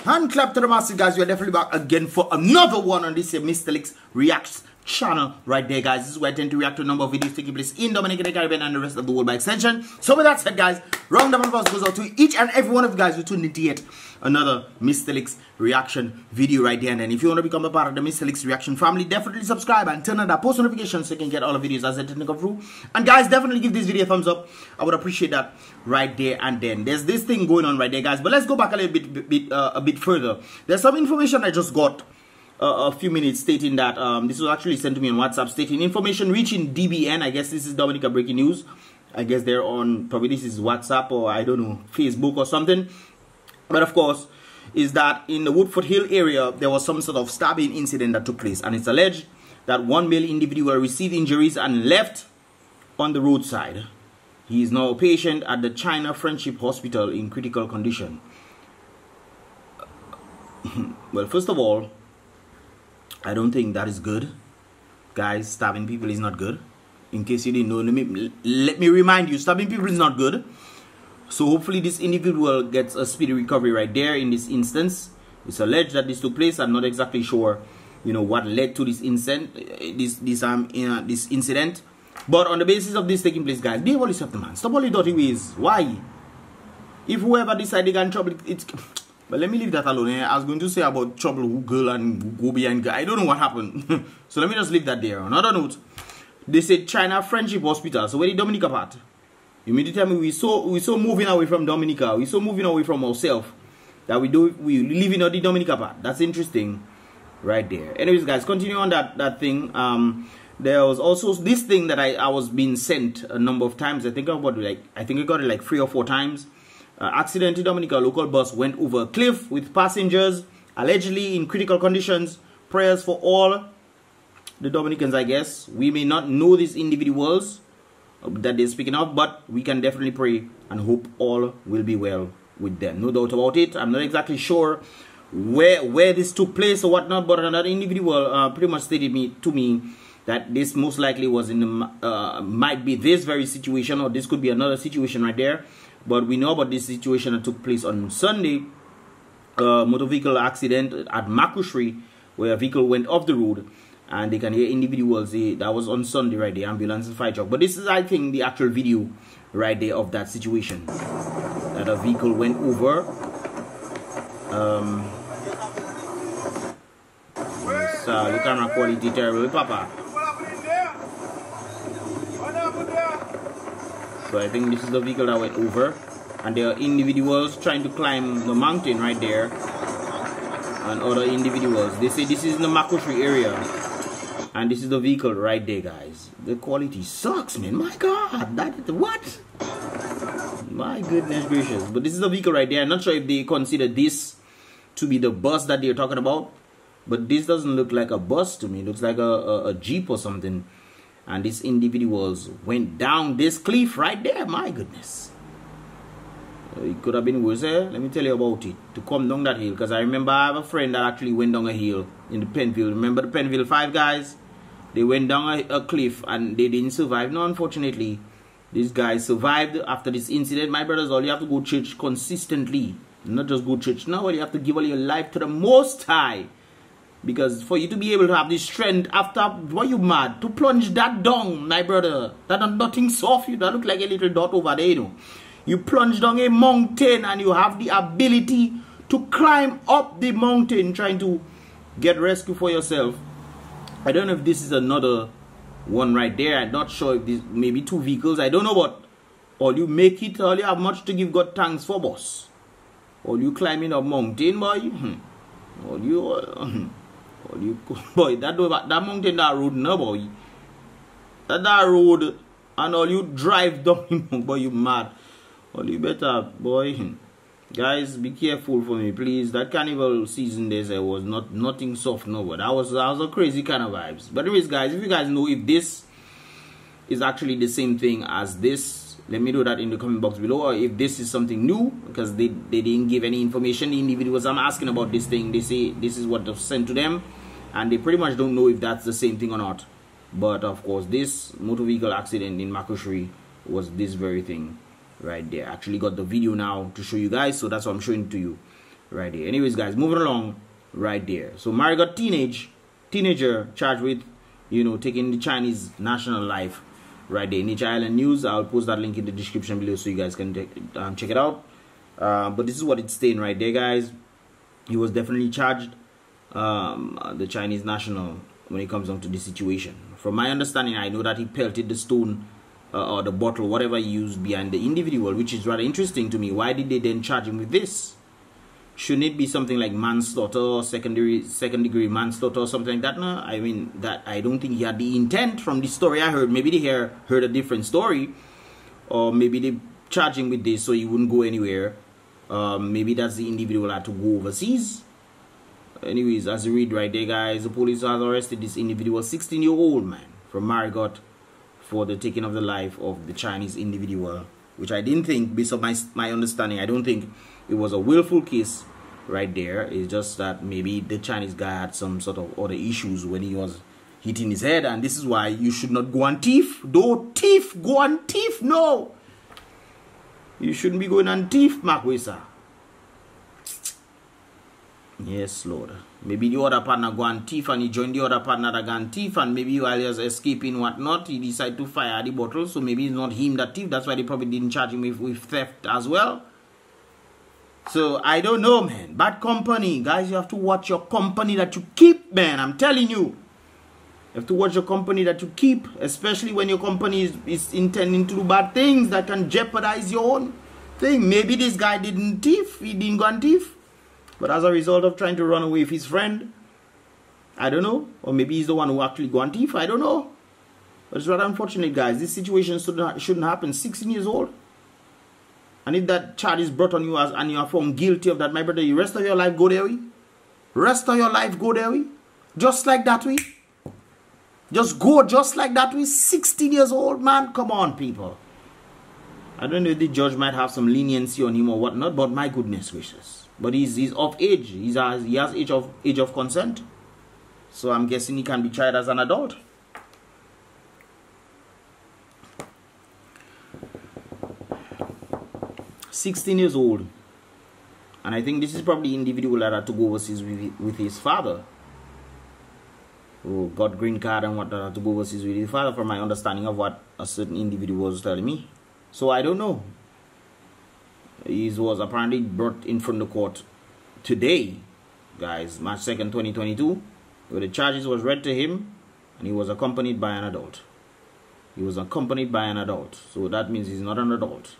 Hand clap to the masses, guys. We are definitely back again for another one on this Mystelics Reacts channel right there, guys. This is where I tend to react to a number of videos taking place in Dominica, the Caribbean, and the rest of the world by extension. So with that said, guys, round of applause goes out to each and every one of you guys who tuned into yet another Mystelics reaction video right there. And then if you want to become a part of the Mystelics reaction family, definitely subscribe and turn on that post notification so you can get all the videos as they tend to come through. And guys, definitely give this video a thumbs up. I would appreciate that right there. And then there's this thing going on right there, guys. But let's go back a little bit further. There's some information I just got a few minutes stating that this was actually sent to me on WhatsApp, stating information reaching DBN. I guess this is Dominica breaking news. I guess they're on, probably this is WhatsApp or I don't know, Facebook or something. But of course, is that in the Woodford Hill area, there was some sort of stabbing incident that took place. And it's alleged that one male individual received injuries and left on the roadside. He is now a patient at the China Friendship Hospital in critical condition. Well, first of all, I don't think that is good. Guys, stabbing people is not good. In case you didn't know, let me remind you, stabbing people is not good. So hopefully this individual gets a speedy recovery right there in this instance. It's alleged that this took place. I'm not exactly sure, you know, what led to this incident. This incident. But on the basis of this taking place, guys, behave yourself, man. Stop all the dirty ways. Why? If whoever decides they can trouble, it's... But let me leave that alone. I was going to say about trouble who girl and who go behind guy. I don't know what happened. So let me just leave that there. Another note. They said China Friendship Hospital. So where the Dominica part? You mean to tell me we so moving away from Dominica? We so moving away from ourselves that we live in the Dominica part. That's interesting, right there. Anyways, guys, continue on that thing. There was also this thing that I was being sent a number of times. I think I got it like 3 or 4 times. Accident in Dominica, local bus went over a cliff with passengers allegedly in critical conditions. Prayers for all the Dominicans, I guess. We may not know these individuals that they're speaking of, but we can definitely pray and hope all will be well with them. No doubt about it. I'm not exactly sure where this took place or whatnot, but another individual pretty much stated to me that this most likely was in the might be this very situation, or this could be another situation right there. But we know about this situation that took place on Sunday, motor vehicle accident at Makushri, where a vehicle went off the road, and they can hear individuals. That was on Sunday, right? The ambulance and fire truck. But this is, I think, the actual video right there of that situation. That a vehicle went over. The camera quality terrible, Papa. So I think this is the vehicle that went over, and there are individuals trying to climb the mountain right there, and other individuals. They say this is in the Makushri area, and this is the vehicle right there, guys. The quality sucks, man. My God, what? My goodness gracious. But this is the vehicle right there. I'm not sure if they consider this to be the bus that they're talking about, but this doesn't look like a bus to me. It looks like a Jeep or something. And these individuals went down this cliff right there. My goodness. It could have been worse. Let me tell you about it. To come down that hill. Because I remember I have a friend that actually went down a hill in the Penville. Remember the Penville 5 guys? They went down a cliff and they didn't survive. No, unfortunately. These guys survived after this incident. My brothers, all you have to go to church consistently. Not just go to church. Now you have to give all your life to the Most High. Because for you to be able to have this strength after, what you mad? To plunge that down, my brother. That nothing soft. You that look like a little dot over there, you know. You plunge down a mountain and you have the ability to climb up the mountain trying to get rescue for yourself. I don't know if this is another one right there. I'm not sure if this, maybe 2 vehicles. I don't know, but all you make it, all you have much to give God thanks for, boss. All you climbing up mountain, boy. All you... boy, that mountain, that road, no boy. That road, and all you drive down, boy, you mad. All you better, boy. Guys, be careful for me, please. That carnival season there was nothing soft, no, but that was a crazy kind of vibes. But anyways, guys, if you guys know if this is actually the same thing as this, let me know that in the comment box below, or if this is something new, because they didn't give any information. The individuals I'm asking about this thing, they say this is what was sent to them, and they pretty much don't know if that's the same thing or not. But of course, this motor vehicle accident in Makushri was this very thing right there. I actually got the video now to show you guys, so that's what I'm showing to you right there. Anyways, guys, moving along right there. So Mary got teenager charged with, you know, taking the Chinese national life right there. Nature Island News. I'll post that link in the description below so you guys can check it out. But this is what it's saying right there, guys. He was definitely charged, the Chinese national, when it comes down to this situation. From my understanding, I know that he pelted the stone or the bottle, whatever he used, behind the individual, which is rather interesting to me. Why did they then charge him with this? Shouldn't it be something like manslaughter or second degree manslaughter or something like that? No, I mean, that I don't think he had the intent. From the story I heard, maybe they heard a different story, or maybe they charged him with this so he wouldn't go anywhere. Maybe that's the individual had to go overseas. Anyways, as you read right there, guys, the police has arrested this individual, 16-year-old man from Marigot, for the taking of the life of the Chinese individual, which I didn't think, based on my understanding, I don't think it was a willful case right there. It's just that maybe the Chinese guy had some sort of other issues when he was hitting his head, and this is why you should not go on thief. Don't thief, go on thief, no. You shouldn't be going on thief, Makwesa. Yes, Lord. Maybe the other partner go and thief and he joined the other partner that go and thief, and maybe while he was escaping whatnot, he decided to fire the bottle. So maybe it's not him that thief. That's why they probably didn't charge him with theft as well. So I don't know, man. Bad company. Guys, you have to watch your company that you keep, man. I'm telling you. You have to watch your company that you keep, especially when your company is intending to do bad things that can jeopardize your own thing. Maybe this guy didn't thief. He didn't go and thief. But as a result of trying to run away with his friend, I don't know. Or maybe he's the one who actually go and thief. I don't know. But it's rather unfortunate, guys. This situation shouldn't happen. 16 years old. And if that charge is brought on you and you are found guilty of that, my brother, the rest of your life go there. Rest of your life go there. Just like that way. Just go just like that way. 16 years old, man. Come on, people. I don't know if the judge might have some leniency on him or whatnot, but my goodness gracious. But he's of age. He has age of consent. So I'm guessing he can be tried as an adult. "16 years old. And I think this is probably the individual that had to go overseas with his father. Who got green card and what had to go overseas with his father, from my understanding of what a certain individual was telling me. So I don't know. He was apparently brought in front of the court today, guys, March 2nd, 2022, where the charges was read to him, and he was accompanied by an adult. He was accompanied by an adult. So that means he's not an adult.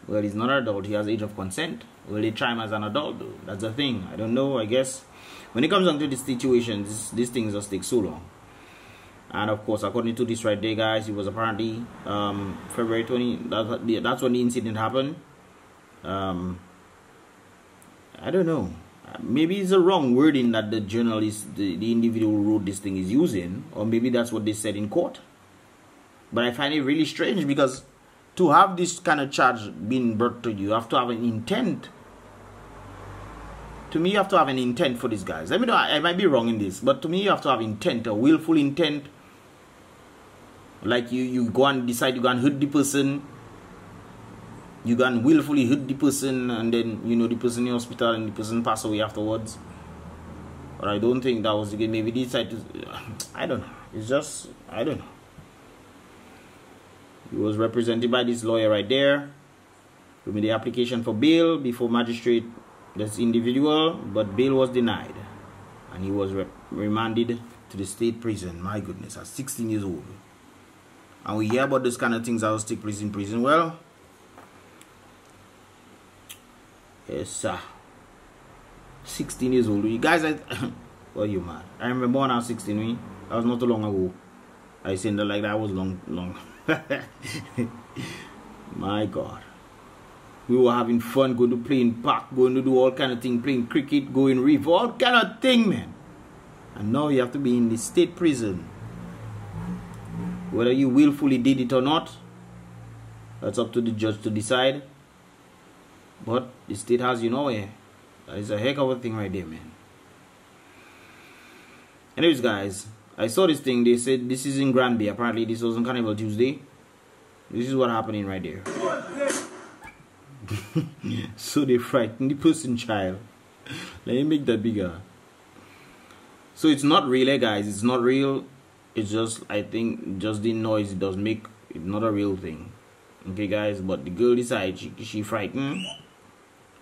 Well, he's not an adult. He has age of consent. Will they try him as an adult, though? That's the thing. I don't know, I guess. When it comes down to this situation, these things just take so long. And of course, according to this right there, guys, it was apparently February 20. That's when the incident happened. I don't know. Maybe it's the wrong wording that the journalist, the individual who wrote this thing is using, or maybe that's what they said in court. But I find it really strange, because to have this kind of charge being brought to you, you have to have an intent. To me, you have to have an intent for these guys. Let me know, I might be wrong in this, but to me, you have to have intent, a willful intent. Like you go and decide you go and hurt the person. You go and willfully hurt the person, and then, you know, the person in hospital and the person pass away afterwards. But I don't think that was the case. Maybe they decided to, I don't know. It's just, I don't know. He was represented by this lawyer right there. He made the application for bail before magistrate, this individual, but bail was denied. And he was remanded to the state prison. My goodness, at 16 years old. And we hear about this kind of things that will take place in prison. Well, yes, sir. 16 years old. You guys, well, you mad. I remember when I was 16, that was not too long ago. I said that like that was long. My God. We were having fun, going to play in park, going to do all kind of things, playing cricket, going reef, all kind of thing, man. And now you have to be in the state prison. Whether you willfully did it or not, that's up to the judge to decide. But the state has you nowhere. That is a heck of a thing right there, man. Anyways, guys, I saw this thing. They said this is in Granby. Apparently, this was on Carnival Tuesday. This is what happening right there. So they frighten the person child. Let me make that bigger. So it's not real, guys. It's not real. It's just, I think, just the noise it does make. It's not a real thing. Okay, guys. But the girl decides she frightened.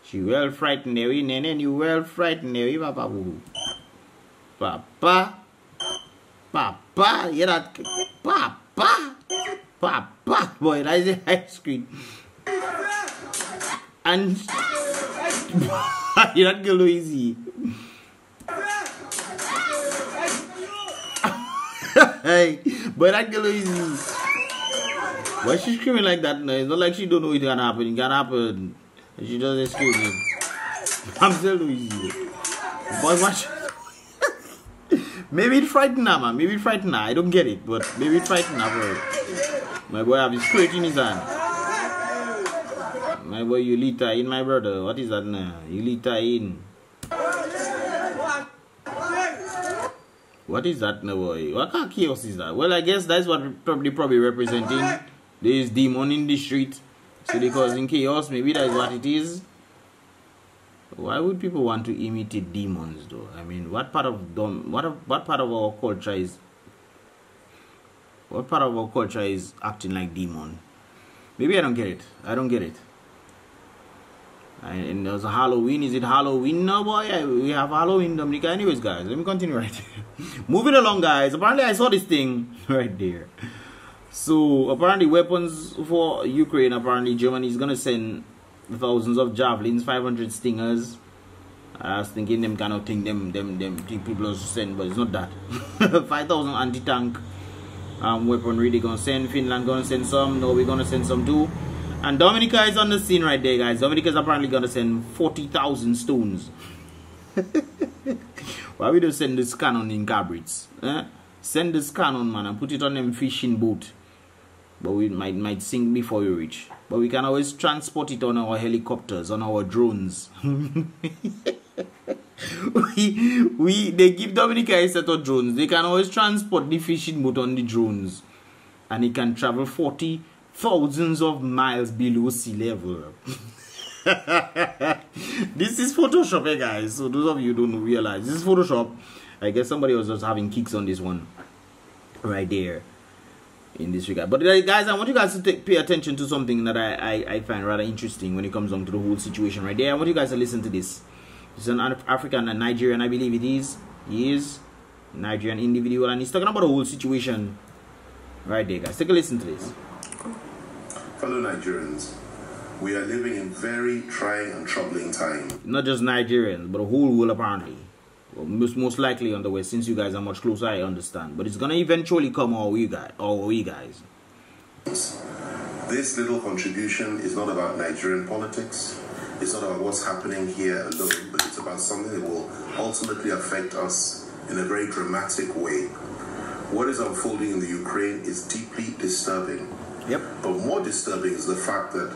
She well frightened. Nene, you well frightened. Papa, Papa, Papa. Hear that? Papa, Papa. Boy, that is a high screen. And that girl easy. Hey, but that girl easy. Why she screaming like that now? It's not like she don't know it can happen. It can happen. She just screaming. I'm still easy. But watch. Maybe it frightened her, man. Maybe it frightened her. I don't get it, but maybe it frightened her, bro. My boy have his crate in his hand. My boy, you litter in, my brother. What is that now? You litter in. What is that now, boy? What kind of chaos is that? Well, I guess that's what probably representing. There is demon in the street. So they causing chaos. Maybe that is what it is. Why would people want to imitate demons, though? I mean, what part of our culture is? What part of our culture is acting like demon? Maybe I don't get it. I don't get it. And there's a Halloween. Is it Halloween now, boy? We have Halloween, Dominica. Anyways, guys, let me continue right here. Moving along, guys. Apparently, I saw this thing right there. So, apparently, weapons for Ukraine. Apparently, Germany is going to send thousands of javelins, 500 stingers. I was thinking them kind of thing, them people send, but it's not that. 5,000 anti-tank weaponry they're going to send. Finland going to send some. Norway going to send some too. And Dominica is on the scene right there, guys. Dominica is apparently going to send 40,000 stones. Why we don't send this cannon in Cabrits? Send this cannon, man, and put it on them fishing boat. But we might sink before we reach. But we can always transport it on our helicopters, on our drones. They give Dominica a set of drones. They can always transport the fishing boat on the drones. And it can travel 40,000 of miles below sea level. This is Photoshop, guys. So those of you who don't realize, this is Photoshop. I guess somebody was just having kicks on this one. Right there. In this regard. But guys, I want you guys to pay attention to something that I find rather interesting when it comes down to the whole situation right there. I want you guys to listen to this. It's an African and Nigerian, I believe it is. He is Nigerian individual, and he's talking about the whole situation right there, guys. Take a listen to this. Fellow Nigerians, we are living in very trying and troubling times. Not just Nigerians, but the whole world apparently. Well, most likely on the West, since you guys are much closer, I understand. But it's gonna eventually come our way, guys. This little contribution is not about Nigerian politics. It's not about what's happening here alone, but it's about something that will ultimately affect us in a very dramatic way. What is unfolding in the Ukraine is deeply disturbing. Yep. But more disturbing is the fact that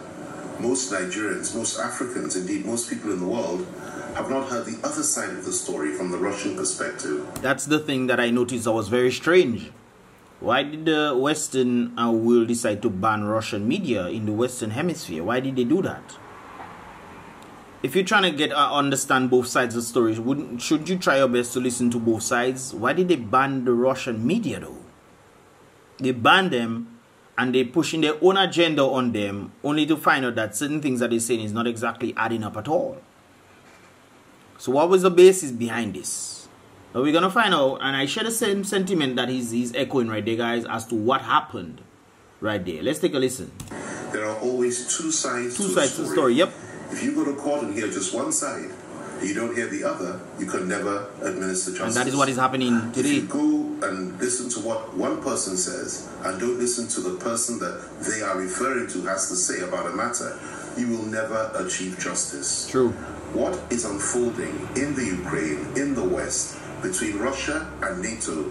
most Nigerians, most Africans, indeed most people in the world, have not heard the other side of the story from the Russian perspective. That's the thing that I noticed that was very strange. Why did the Western world decide to ban Russian media in the Western Hemisphere? Why did they do that? If you're trying to understand both sides of the story, shouldn't you try your best to listen to both sides? Why did they ban the Russian media though? They banned them and they're pushing their own agenda on them, only to find out that certain things that they're saying is not exactly adding up at all. So what was the basis behind this? Well, we're going to find out, and I share the same sentiment that he's echoing right there, guys, as to what happened right there. Let's take a listen. There are always two sides to the story. Yep. If you go to court and hear just one side, and you don't hear the other, you can never administer justice. And that is what is happening today. If you go and listen to what one person says, and don't listen to the person that they are referring to has to say about a matter, you will never achieve justice. True. What is unfolding in the Ukraine, in the West, between Russia and NATO,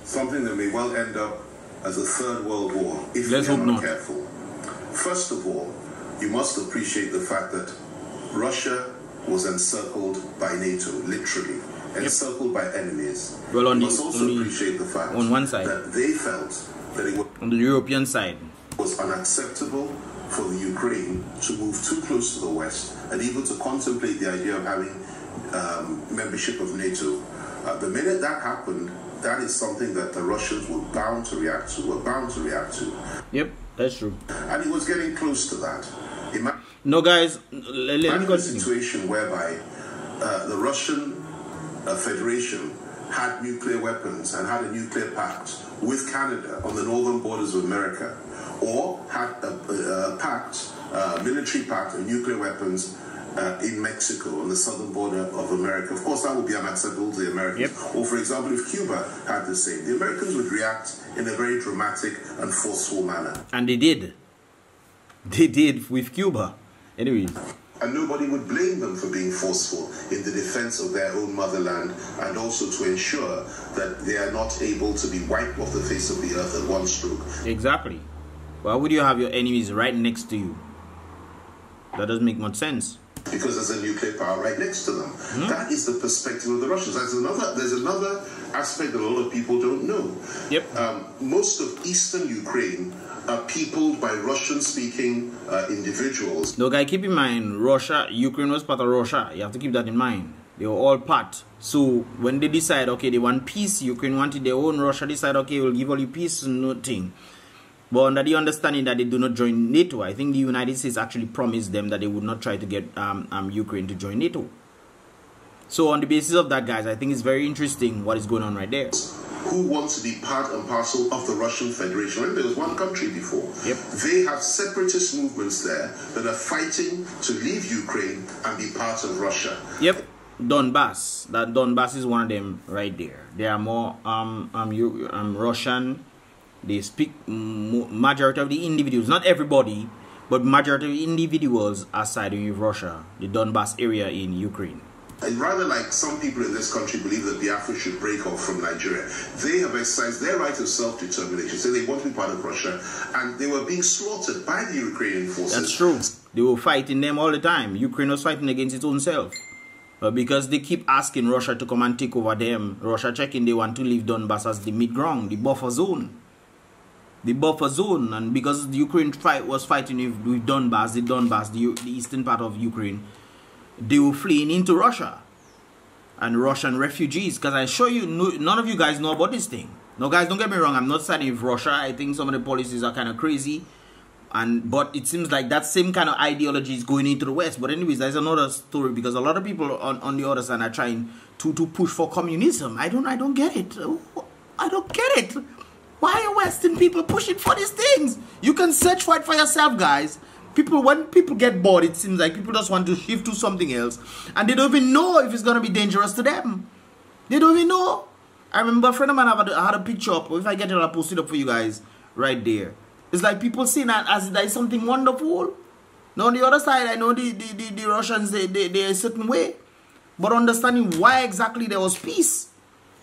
something that may well end up as a third world war if we are not careful. First of all, you must appreciate the fact that Russia was encircled by NATO, literally, encircled by enemies. Well, you must also appreciate the fact on one side that they felt that it was on the European side was unacceptable for the Ukraine to move too close to the West and even to contemplate the idea of having membership of NATO. The minute that happened, that is something that the Russians were bound to react to. Yep, that's true. And it was getting close to that. No, guys, let me continue. A situation whereby the Russian Federation had nuclear weapons and had a nuclear pact with Canada on the northern borders of America, or had a pact, military pact of nuclear weapons in Mexico on the southern border of America. Of course, that would be unacceptable to the Americans. Yep. Or, for example, if Cuba had the same, the Americans would react in a very dramatic and forceful manner. And they did. They did with Cuba. Anyway. And nobody would blame them for being forceful in the defense of their own motherland, and also to ensure that they are not able to be wiped off the face of the earth at one stroke. Exactly. Why would you have your enemies right next to you? That doesn't make much sense. Because there's a nuclear power right next to them. That is the perspective of the Russians. There's another aspect that a lot of people don't know. Yep. Most of eastern Ukraine are peopled by Russian-speaking individuals. No, guy, keep in mind, Ukraine was part of Russia. You have to keep that in mind. They were all part. So when they decide, okay, they want peace, Ukraine wanted their own, Russia decide, okay, we'll give all you peace, nothing. But under the understanding that they do not join NATO, I think the United States actually promised them that they would not try to get Ukraine to join NATO. So on the basis of that, guys, I think it's very interesting what is going on right there. Who wants to be part and parcel of the Russian Federation. Remember, there was one country before. Yep. They have separatist movements there that are fighting to leave Ukraine and be part of Russia. Yep. Donbass. That Donbass is one of them right there. They are more Russian. They speak majority of the individuals, not everybody, but majority of the individuals are siding with Russia, the Donbass area in Ukraine. And rather like some people in this country believe that Biafra should break off from Nigeria, they have exercised their right of self-determination, so they want to be part of Russia, and they were being slaughtered by the Ukrainian forces. That's true. They were fighting them all the time. Ukraine was fighting against its own self. But because they keep asking Russia to come and take over them, Russia checking they want to leave Donbass as the mid-ground, the buffer zone. The buffer zone, and because the Ukraine was fighting with Donbass, the eastern part of Ukraine, they were fleeing into Russia and Russian refugees. Because I assure you, none of you guys know about this thing. No, guys, don't get me wrong. I'm not siding with Russia. I think some of the policies are kind of crazy, but it seems like that same kind of ideology is going into the West. But anyways, there's another story, because a lot of people on the other side are trying to push for communism. I don't get it. I don't get it. Why are Western people pushing for these things? You can search for it for yourself, guys. When people get bored, it seems like people just want to shift to something else, and they don't even know if it's going to be dangerous to them. They don't even know. I remember a friend of mine had a picture up. If I get it, I'll post it up for you guys right there. It's like people seeing that as that is something wonderful. Now on the other side, I know the Russians, they're a certain way, but understanding why exactly there was peace.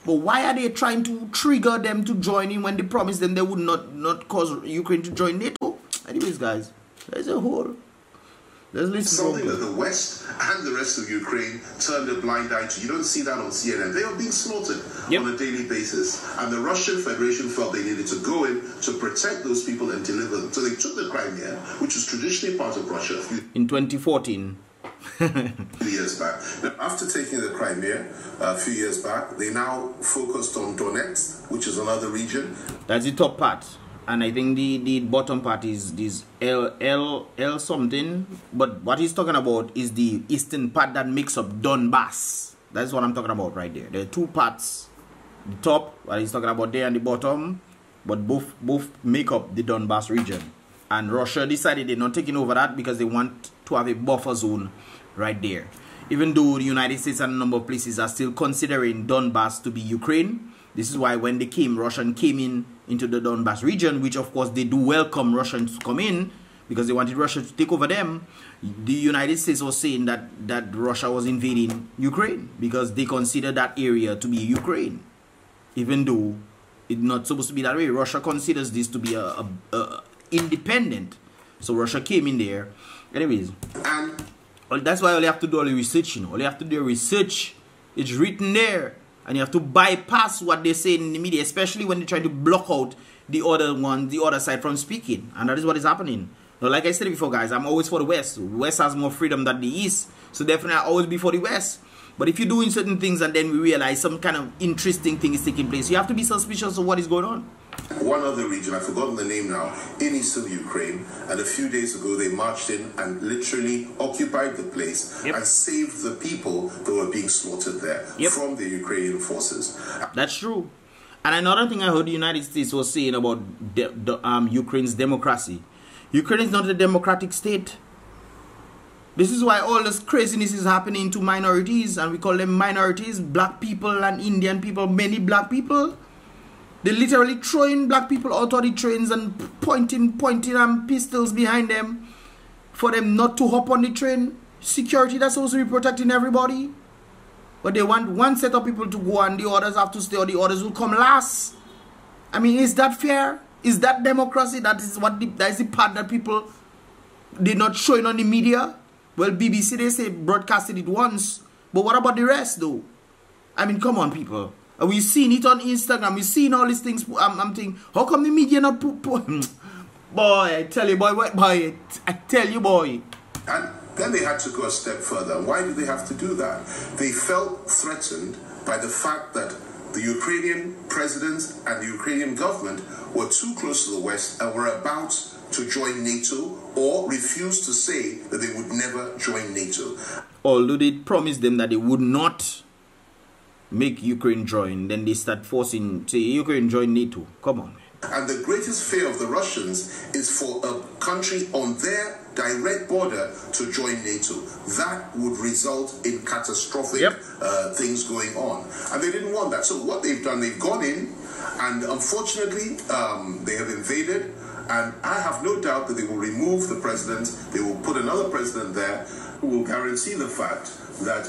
But why are they trying to trigger them to join in when they promised them they would not cause Ukraine to join NATO? Anyways, guys, there's a whole. Let's listen. Something that the West and the rest of Ukraine turned a blind eye to. You don't see that on CNN. They are being slaughtered on a daily basis. And the Russian Federation felt they needed to go in to protect those people and deliver them. So they took the Crimea, which was traditionally part of Russia. In 2014. Years back. Now, after taking the Crimea a few years back, they now focused on Donetsk, which is another region. That's the top part, and I think the bottom part is this L something. But what he's talking about is the eastern part that makes up Donbass. That's what I'm talking about right there. There are two parts: the top, what he's talking about there, and the bottom. But both make up the Donbass region. And Russia decided they're not taking over that because they want to have a buffer zone right there. Even though the United States and a number of places are still considering Donbass to be Ukraine. This is why when they came, Russians came into the Donbass region, which of course they do welcome Russians to come in because they wanted Russia to take over them. The United States was saying that Russia was invading Ukraine because they consider that area to be Ukraine. Even though it's not supposed to be that way. Russia considers this to be a independent. So Russia came in there. Anyways, well, that's why all you have to do all the research, you know. All you have to do research. It's written there. And you have to bypass what they say in the media, especially when they try to block out the other side from speaking. And that is what is happening. Now, like I said before, guys, I'm always for the West. The West has more freedom than the East. So definitely I'll always be for the West. But if you're doing certain things and then we realize some kind of interesting thing is taking place, you have to be suspicious of what is going on. One other region, I've forgotten the name now, in eastern Ukraine, and a few days ago they marched in and literally occupied the place and saved the people that were being slaughtered there from the Ukrainian forces. That's true. And another thing I heard the United States was saying about Ukraine's democracy. Ukraine is not a democratic state. This is why all this craziness is happening to minorities, and we call them minorities, black people and Indian people, many black people. They literally throwing black people out of the trains and pointing pistols behind them for them not to hop on the train. Security that's supposed to be protecting everybody. But they want one set of people to go and the others have to stay, or the others will come last. I mean, is that fair? Is that democracy? That is the part that people they're not showing on the media. Well, BBC, they say broadcasted it once. But what about the rest, though? I mean, come on, people. We've seen it on Instagram. We've seen all these things. I'm thinking, how come the media not put... Boy, I tell you, boy. I tell you, boy. And then they had to go a step further. Why did they have to do that? They felt threatened by the fact that the Ukrainian president and the Ukrainian government were too close to the West and were about to join NATO, or refused to say that they would never join NATO. Although they promised them that they would not make Ukraine join, then they start forcing, say, Ukraine join NATO. Come on. And the greatest fear of the Russians is for a country on their direct border to join NATO. That would result in catastrophic things going on. And they didn't want that. So what they've done, they've gone in, and unfortunately, they have invaded. And I have no doubt that they will remove the president. They will put another president there who will guarantee the fact that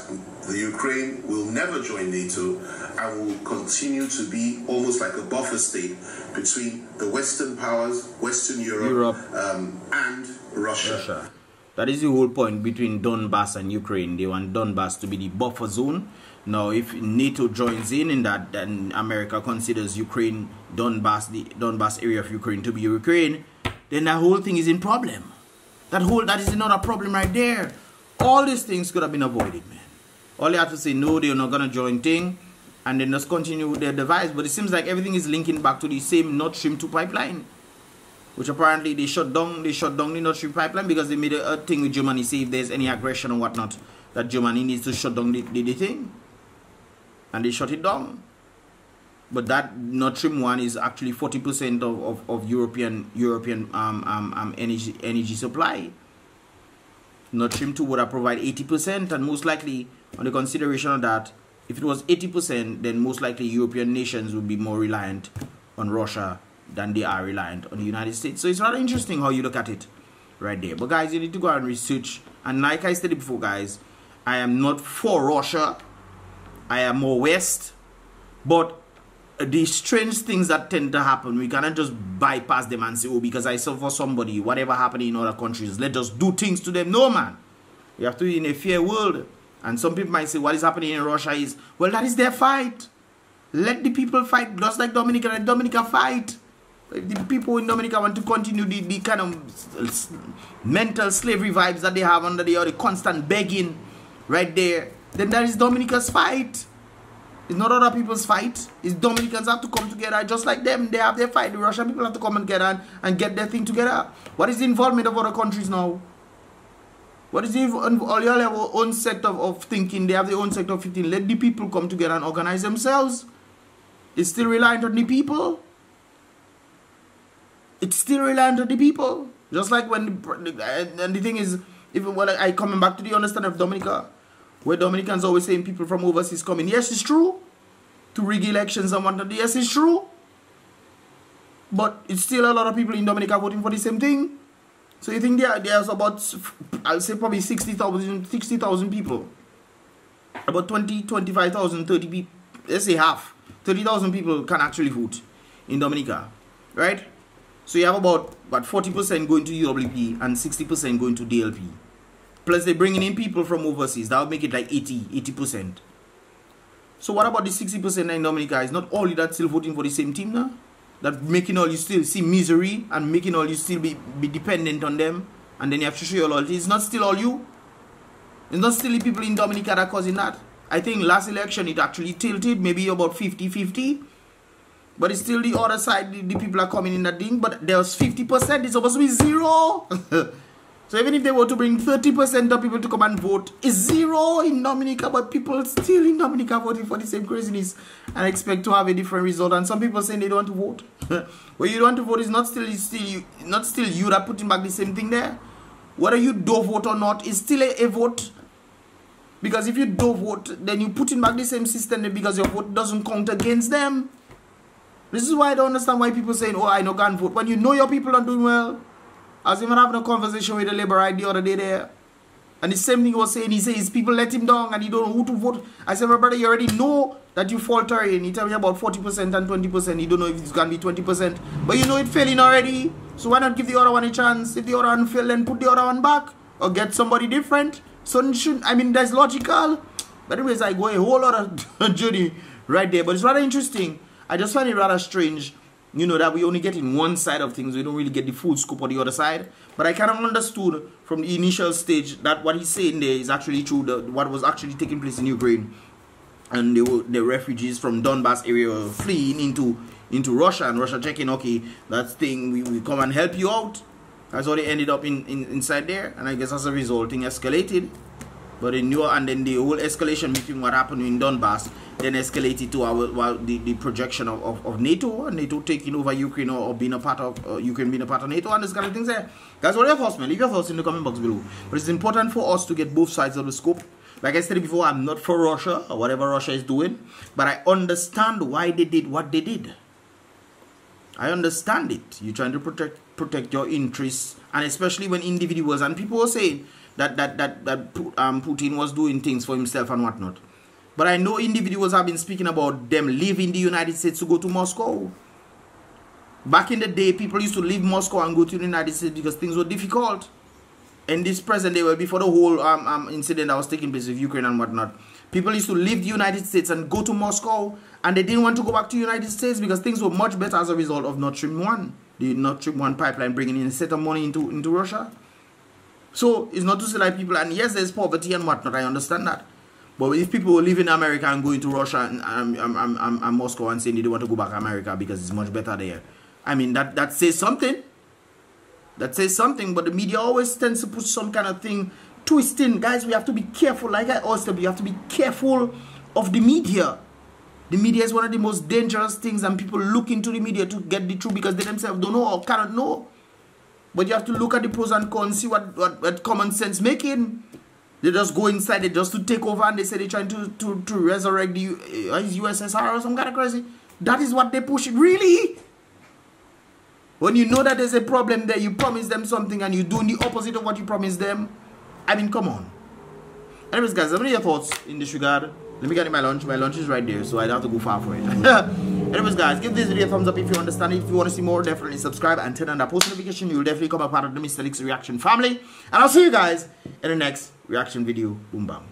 the Ukraine will never join NATO and will continue to be almost like a buffer state between the Western powers, Western Europe. And Russia. That is the whole point between Donbass and Ukraine. They want Donbass to be the buffer zone. Now, if NATO joins in that, then America considers Ukraine, the Donbass area of Ukraine to be Ukraine, then that whole thing is in problem. That is another problem right there. All these things could have been avoided, man. All they have to say, no, they're not going to join thing, and then just continue with their device. But it seems like everything is linking back to the same Nord Stream 2 pipeline, which apparently they shut down the Nord Stream pipeline because they made a thing with Germany, say if there's any aggression or whatnot, that Germany needs to shut down the thing. And they shut it down. But that Nord Stream 1 is actually 40% of European energy supply. Nord Stream 2 would have provided 80%, and most likely, on the consideration of that, if it was 80%, then most likely European nations would be more reliant on Russia than they are reliant on the United States. So it's rather interesting how you look at it right there. But guys, you need to go and research. And like I said before, guys, I am not for Russia. I am more West. But these strange things that tend to happen, we cannot just bypass them and say, oh, because I saw for somebody, whatever happened in other countries, let's just do things to them. No, man. We have to be in a fair world. And some people might say, what is happening in Russia is, well, that is their fight. Let the people fight, just like Dominica. Let Dominica fight. If the people in Dominica want to continue the kind of mental slavery vibes that they have under the constant begging right there, then that is Dominica's fight. It's not other people's fight. It's Dominicans have to come together just like them. They have their fight. The Russian people have to come together and get their thing together. What is the involvement of other countries now? What is the all y'all have their own set of thinking. They have their own set of thinking. Let the people come together and organize themselves. It's still reliant on the people. It's still reliant on the people. Just like when and the thing is, if I coming back to the understanding of Dominica, where Dominicans always saying people from overseas coming. Yes, it's true. To rig elections and whatnot. Yes, it's true. But it's still a lot of people in Dominica voting for the same thing. So you think there's about, I'll say probably 60,000 people. About 20, 25,000, 30 people. Let's say half. 30,000 people can actually vote in Dominica. Right? So you have about 40% going to UWP and 60% going to DLP. Plus they're bringing in people from overseas. That would make it like 80%. So what about the 60% in Dominica? Is not only that still voting for the same team now? that making all you still see misery and making all you still be dependent on them, and then you have to show your loyalty. It's not still all you. It's not still the people in Dominica that are causing that. I think last election it actually tilted, maybe about 50-50. But it's still the other side, the people are coming in that thing. But there's 50%, it's supposed to be 0. So even if they were to bring 30% of people to come and vote, it's 0 in Dominica. But people still in Dominica voting for the same craziness and expect to have a different result. And some people saying they don't want to vote. Well, you don't want to vote is not still you that putting back the same thing there. Whether you do vote or not is still a vote. Because if you do vote, then you put in back the same system because your vote doesn't count against them. This is why I don't understand why people saying, oh, I no can't vote. When you know your people are doing well. I was even having a conversation with the Labourite the other day there. And the same thing he was saying, he says people let him down and he don't know who to vote. I said, my brother, you already know that you faltering. He tell me about 40% and 20%. You don't know if it's going to be 20%. But you know it's failing already. So why not give the other one a chance? If the other one fail, then put the other one back. Or get somebody different. So I mean, that's logical. But anyways, I go a whole lot of journey right there. But it's rather interesting. I just find it rather strange, you know, that we only get in one side of things. We don't really get the full scope of the other side. But I kind of understood from the initial stage that what he's saying there is actually true. What was actually taking place in Ukraine. And the refugees from Donbass area were fleeing into Russia. And Russia checking, okay, that thing, we come and help you out. That's how they ended up inside there. And I guess as a result, things escalated. But they knew, and then the whole escalation between what happened in Donbass then escalated to the projection of NATO, and NATO taking over Ukraine or being a part of Ukraine being a part of NATO, and this kind of things there. That's what your thoughts, man. Leave your thoughts in the comment box below. But it's important for us to get both sides of the scope. Like I said before, I'm not for Russia or whatever Russia is doing, but I understand why they did what they did. I understand it. You're trying to protect your interests, and especially when individuals and people were saying that Putin was doing things for himself and whatnot. But I know individuals have been speaking about them leaving the United States to go to Moscow. Back in the day, people used to leave Moscow and go to the United States because things were difficult. In this present day, well, before the whole incident that was taking place with Ukraine and whatnot, people used to leave the United States and go to Moscow, and they didn't want to go back to the United States because things were much better as a result of Nord Stream 1. The Nord Stream 1 pipeline bringing in a set of money into Russia. So, it's not to say like people, and yes, there's poverty and whatnot, I understand that. But if people were leaving America and going to Russia and Moscow and saying they don't want to go back to America because it's much better there, I mean, that says something. That says something, but the media always tends to put some kind of thing twisting. Guys, we have to be careful. Like I always said, you have to be careful of the media. The media is one of the most dangerous things, and people look into the media to get the truth because they themselves don't know or cannot know. But you have to look at the pros and cons, see what common sense making. They just go inside it just to take over, and they say they're trying to resurrect the USSR or some kind of crazy. That is what they push. Really? When you know that there's a problem there, you promise them something and you're doing the opposite of what you promised them. I mean, come on. Anyways, guys, let me know your thoughts in this regard. Let me get my lunch. My lunch is right there, so I don't have to go far for it. Anyways, guys, give this video a thumbs up if you understand it. If you want to see more, definitely subscribe and turn on that post notification. You'll definitely become a part of the Mystelics reaction family. And I'll see you guys in the next reaction video. Boom, bam.